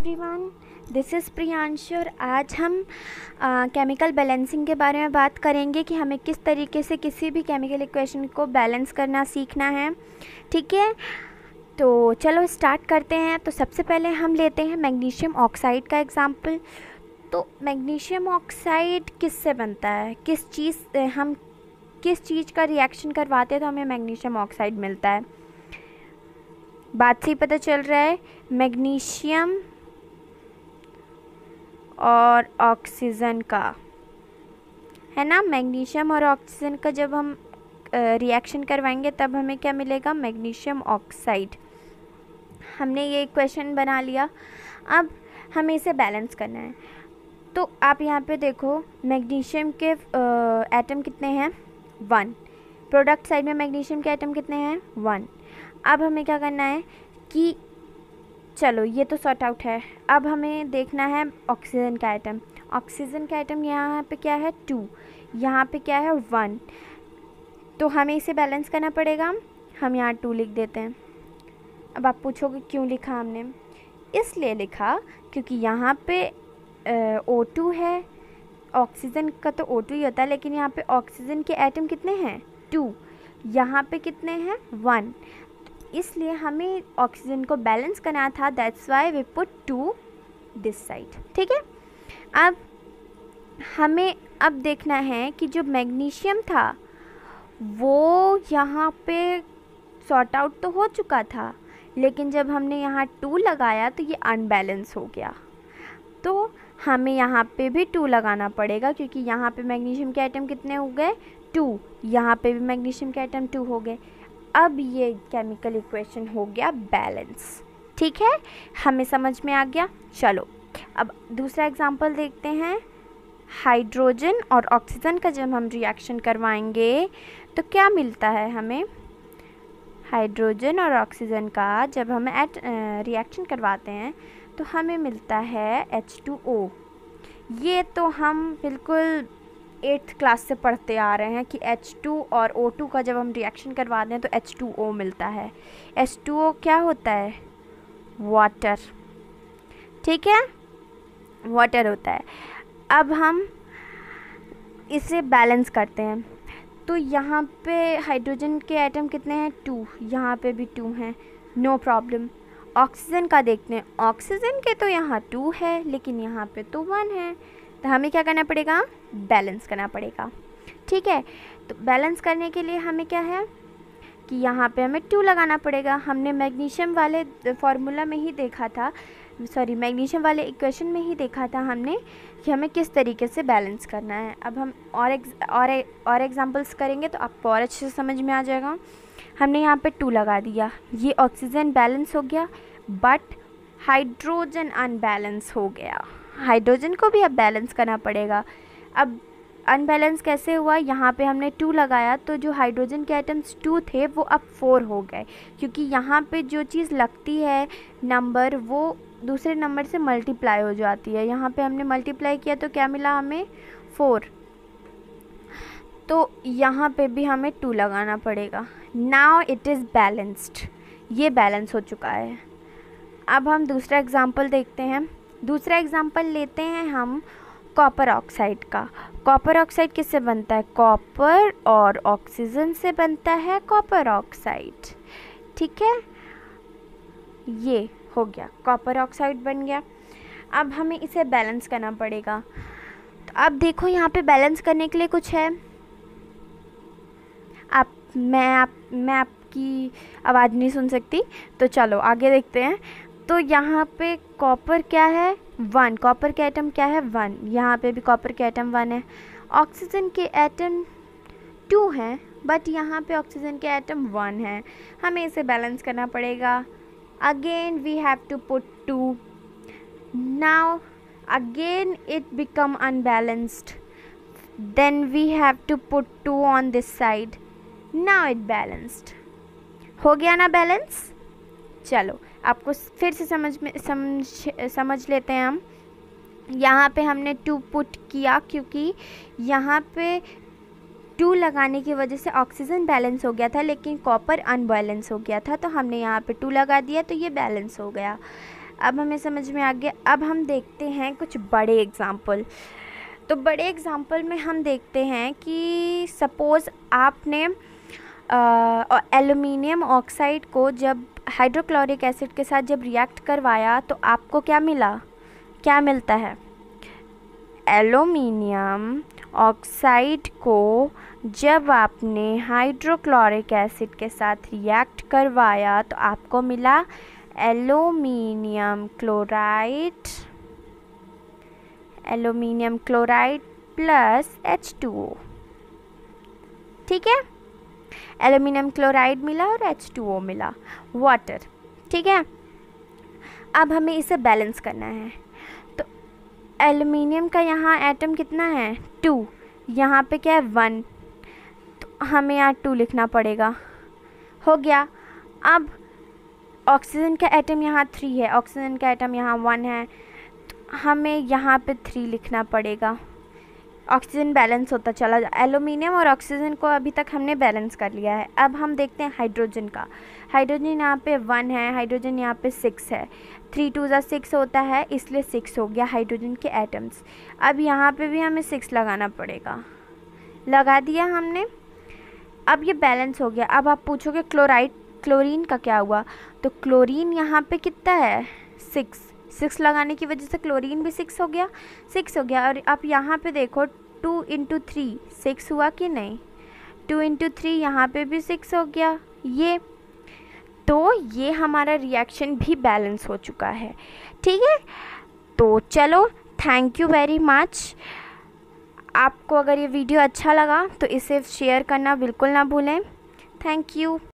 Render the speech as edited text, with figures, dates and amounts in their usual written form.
Everyone, this is Priyanshu और आज हम केमिकल बैलेंसिंग के बारे में बात करेंगे कि हमें किस तरीके से किसी भी केमिकल इक्वेशन को बैलेंस करना सीखना है। ठीक है, तो चलो स्टार्ट करते हैं। तो सबसे पहले हम लेते हैं मैग्नीशियम ऑक्साइड का एग्जांपल। तो मैग्नीशियम ऑक्साइड किससे बनता है, हम किस चीज़ का रिएक्शन करवाते हैं तो हमें मैग्नीशियम ऑक्साइड मिलता है। बात से ही पता चल रहा है, मैग्नीशियम और ऑक्सीजन का, है ना। मैग्नीशियम और ऑक्सीजन का जब हम रिएक्शन करवाएंगे तब हमें क्या मिलेगा, मैग्नीशियम ऑक्साइड। हमने ये इक्वेशन बना लिया। अब हमें इसे बैलेंस करना है। तो आप यहाँ पे देखो, मैग्नीशियम के एटम कितने हैं, 1। प्रोडक्ट साइड में मैग्नीशियम के एटम कितने हैं, 1। अब हमें क्या करना है कि चलो ये तो सॉर्ट आउट है। अब हमें देखना है ऑक्सीजन का एटम। ऑक्सीजन का एटम यहाँ पे क्या है, 2, यहाँ पे क्या है, 1। तो हमें इसे बैलेंस करना पड़ेगा। हम यहाँ 2 लिख देते हैं। अब आप पूछोगे क्यों लिखा हमने, इसलिए लिखा क्योंकि यहाँ पे O2 है। ऑक्सीजन का तो O2 ही होता है, लेकिन यहाँ पे ऑक्सीजन के एटम कितने हैं, 2। यहाँ पे कितने हैं, 1। इसलिए हमें ऑक्सीजन को बैलेंस करना था, that's why we put 2 this side. ठीक है, अब हमें देखना है कि जो मैग्नीशियम था वो यहाँ पे सॉर्ट आउट तो हो चुका था, लेकिन जब हमने यहाँ 2 लगाया तो ये अनबैलेंस हो गया। तो हमें यहाँ पे भी 2 लगाना पड़ेगा, क्योंकि यहाँ पे मैग्नीशियम के आइटम कितने हो गए, 2। यहाँ पे भी मैग्नीशियम के आइटम 2 हो गए। अब ये केमिकल इक्वेशन हो गया बैलेंस। ठीक है, हमें समझ में आ गया। चलो अब दूसरा एग्जांपल देखते हैं। हाइड्रोजन और ऑक्सीजन का जब हम रिएक्शन करवाएंगे तो क्या मिलता है हमें, हाइड्रोजन और ऑक्सीजन का जब हम रिएक्शन करवाते हैं तो हमें मिलता है H2O। ये तो हम बिल्कुल 8th क्लास से पढ़ते आ रहे हैं कि H2 और O2 का जब हम रिएक्शन करवाते हैं तो H2O मिलता है। H2O क्या होता है, वाटर। ठीक है, वाटर होता है। अब हम इसे बैलेंस करते हैं। तो यहाँ पे हाइड्रोजन के एटम कितने हैं, 2। यहाँ पे भी 2 हैं, नो प्रॉब्लम। ऑक्सीजन का देखते हैं। ऑक्सीजन के तो यहाँ 2 है, लेकिन यहाँ पे तो 1 है। तो हमें क्या करना पड़ेगा, बैलेंस करना पड़ेगा। ठीक है, तो बैलेंस करने के लिए हमें क्या है कि यहाँ पे हमें 2 लगाना पड़ेगा। हमने मैग्नीशियम वाले फार्मूला में ही देखा था, मैग्नीशियम वाले इक्वेशन में ही देखा था हमने कि हमें किस तरीके से बैलेंस करना है। अब हम और एग्जांपल्स करेंगे तो आपको और अच्छे से समझ में आ जाएगा। हमने यहाँ पे 2 लगा दिया, ये ऑक्सीजन बैलेंस हो गया, बट हाइड्रोजन अनबैलेंस हो गया। हाइड्रोजन को भी अब बैलेंस करना पड़ेगा। अब अनबैलेंस कैसे हुआ, यहाँ पे हमने 2 लगाया तो जो हाइड्रोजन के आइटम्स 2 थे वो अब 4 हो गए, क्योंकि यहाँ पे जो चीज़ लगती है नंबर वो दूसरे नंबर से मल्टीप्लाई हो जाती है। यहाँ पे हमने मल्टीप्लाई किया तो क्या मिला हमें, 4। तो यहाँ पे भी हमें 2 लगाना पड़ेगा। नाउ इट इज़ बैलेंस्ड, ये बैलेंस हो चुका है। अब हम दूसरा एग्जाम्पल देखते हैं। दूसरा एग्जाम्पल लेते हैं हम कॉपर ऑक्साइड का। कॉपर ऑक्साइड किससे बनता है, कॉपर और ऑक्सीजन से बनता है कॉपर ऑक्साइड। ठीक है, ये हो गया, कॉपर ऑक्साइड बन गया। अब हमें इसे बैलेंस करना पड़ेगा। तो अब देखो यहाँ पे बैलेंस करने के लिए कुछ है। मैं आपकी आवाज़ नहीं सुन सकती, तो चलो आगे देखते हैं। तो यहाँ पे कॉपर क्या है, 1। कॉपर के एटम क्या है, 1। यहाँ पे भी कॉपर के एटम 1 है। ऑक्सीजन के एटम 2 हैं, बट यहाँ पे ऑक्सीजन के एटम 1 है। हमें इसे बैलेंस करना पड़ेगा। Again we have to put 2। Now again it become unbalanced, then we have to put 2 on this side. Now it balanced हो गया ना बैलेंस। चलो आपको फिर से समझ लेते हैं हम। यहाँ पे हमने 2 पुट किया क्योंकि यहाँ पे 2 लगाने की वजह से ऑक्सीजन बैलेंस हो गया था, लेकिन कॉपर अनबैलेंस हो गया था। तो हमने यहाँ पे 2 लगा दिया तो ये बैलेंस हो गया। अब हमें समझ में आ गया। अब हम देखते हैं कुछ बड़े एग्जाम्पल। तो बड़े एग्जाम्पल में हम देखते हैं कि सपोज़ आपने एल्युमिनियम ऑक्साइड को जब हाइड्रोक्लोरिक एसिड के साथ जब रिएक्ट करवाया तो आपको क्या मिला, क्या मिलता है? एल्युमिनियम ऑक्साइड को जब आपने हाइड्रोक्लोरिक एसिड के साथ रिएक्ट करवाया तो आपको मिला एल्युमिनियम क्लोराइड प्लस H2O। ठीक है, एल्युमिनियम क्लोराइड मिला और H2O मिला, वाटर। ठीक है, अब हमें इसे बैलेंस करना है। तो एल्युमिनियम का यहाँ एटम कितना है? 2, यहाँ पे क्या है? 1, तो हमें यहाँ 2 लिखना पड़ेगा। हो गया। अब ऑक्सीजन का एटम यहाँ 3 है, ऑक्सीजन का एटम यहाँ 1 है, तो हमें यहाँ पे 3 लिखना पड़ेगा। ऑक्सीजन बैलेंस होता चला जा। एल्युमिनियम और ऑक्सीजन को अभी तक हमने बैलेंस कर लिया है। अब हम देखते हैं हाइड्रोजन का। हाइड्रोजन यहाँ पे 1 है, हाइड्रोजन यहाँ पे 6 है, 3 2 6 होता है, इसलिए 6 हो गया हाइड्रोजन के एटम्स। अब यहाँ पे भी हमें 6 लगाना पड़ेगा, लगा दिया हमने। अब ये बैलेंस हो गया। अब आप पूछोगे क्लोरीन का क्या हुआ? तो क्लोरीन यहाँ पे कितना है? 6 लगाने की वजह से क्लोरीन भी 6 हो गया, 6 हो गया। और आप यहाँ पे देखो 2 × 3 6 हुआ कि नहीं? 2 × 3 यहाँ पे भी 6 हो गया। ये हमारा रिएक्शन भी बैलेंस हो चुका है। ठीक है, तो चलो, थैंक यू वेरी मच। आपको अगर ये वीडियो अच्छा लगा तो इसे शेयर करना बिल्कुल ना भूलें। Thank you.